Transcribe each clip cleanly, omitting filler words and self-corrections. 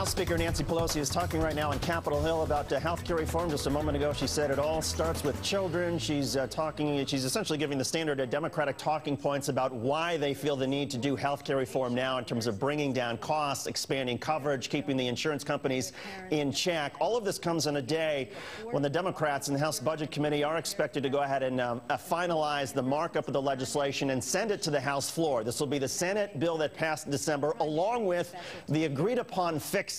House Speaker Nancy Pelosi is talking right now on Capitol Hill about health care reform. Just a moment ago, she said it all starts with children. She's essentially giving the standard Democratic talking points about why they feel the need to do health care reform now in terms of bringing down costs, expanding coverage, keeping the insurance companies in check. All of this comes on a day when the Democrats in the House Budget Committee are expected to go ahead and finalize the markup of the legislation and send it to the House floor. This will be the Senate bill that passed in December, along with the agreed-upon fixes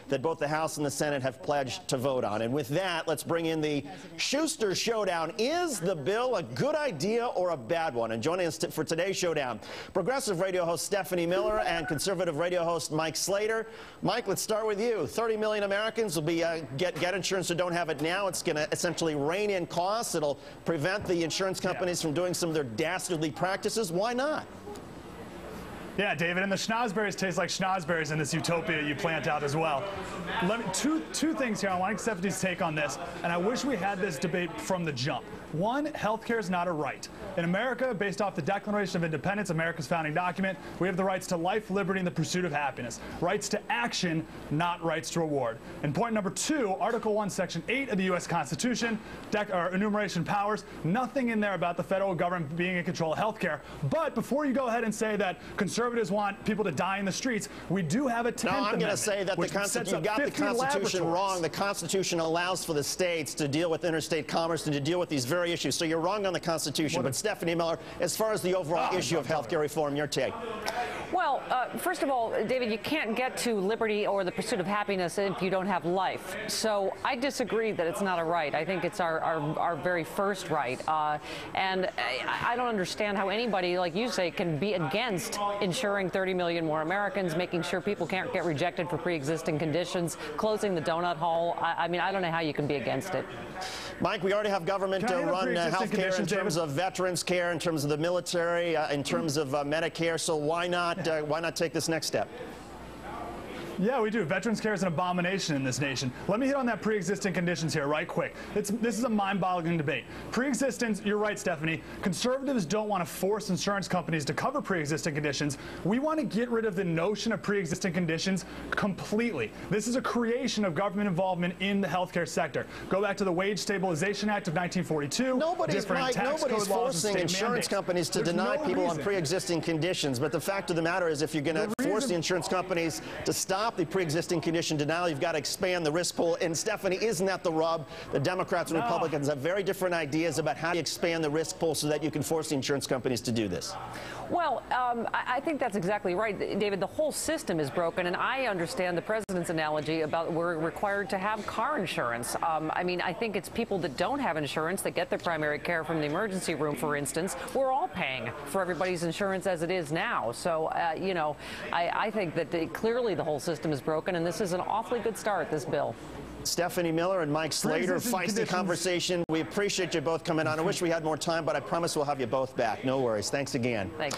that both the House and the Senate have pledged to vote on. And with that, let's bring in the Shuster Showdown. Is the bill a good idea or a bad one? And joining us for today's Showdown, progressive radio host Stephanie Miller and conservative radio host Mike Slater. Mike, let's start with you. 30 million Americans will be get insurance who don't have it now. It's going to essentially rein in costs. It'll prevent the insurance companies from doing some of their dastardly practices. Why not? Yeah, David, and the schnozberries taste like schnozberries in this utopia you plant out as well. Two things here. I want Stephanie's take on this, and I wish we had this debate from the jump. One, healthcare is not a right. In America, based off the Declaration of Independence, America's founding document, we have the rights to life, liberty, and the pursuit of happiness. Rights to action, not rights to reward. And point number two, Article 1, Section 8 of the U.S. Constitution, enumeration powers, nothing in there about the federal government being in control of healthcare. But before you go ahead and say that conservatives want people to die in the streets, we do have a 10th Amendment. No, I'm going to say that you got the Constitution wrong. The Constitution allows for the states to deal with interstate commerce and to deal with these very issues. So you're wrong on the Constitution. But Stephanie Miller, as far as the overall issue of health care reform, your take. Well, first of all, David, you can't get to liberty or the pursuit of happiness if you don't have life. So I disagree that it's not a right. I think it's our very first right. And I don't understand how anybody, like you say, can be against insuring 30 million more Americans, making sure people can't get rejected for pre-existing conditions, closing the donut hole. I mean, I don't know how you can be against it. Mike, we already have government-run health care in terms of veterans care, in terms of the military, in terms of Medicare. So why not take this next step? Yeah, we do. Veterans care is an abomination in this nation. Let me hit on that pre-existing conditions here right quick. This is a mind-boggling debate. Pre-existence, you're right, Stephanie. Conservatives don't want to force insurance companies to cover pre-existing conditions. We want to get rid of the notion of pre-existing conditions completely. This is a creation of government involvement in the healthcare sector. Go back to the Wage Stabilization Act of 1942. Nobody's forcing insurance companies to deny people on pre-existing conditions. But the fact of the matter is, if you're going to force the insurance companies to stop the pre-existing condition denial, you've got to expand the risk pool. And Stephanie, isn't that the rub? The Democrats and Republicans have very different ideas about how to expand the risk pool so that you can force the insurance companies to do this. Well, I think that's exactly right, David. The whole system is broken, and I understand the president's analogy about we're required to have car insurance. I mean, I think it's people that don't have insurance that get their primary care from the emergency room, for instance. We're all paying for everybody's insurance as it is now. So, you know, I think that clearly the whole system is broken, and this is an awfully good start, this bill. Stephanie Miller and Mike Slater, feisty conversation. We appreciate you both coming on. I wish we had more time, but I promise we'll have you both back. No worries. Thanks again. Thanks.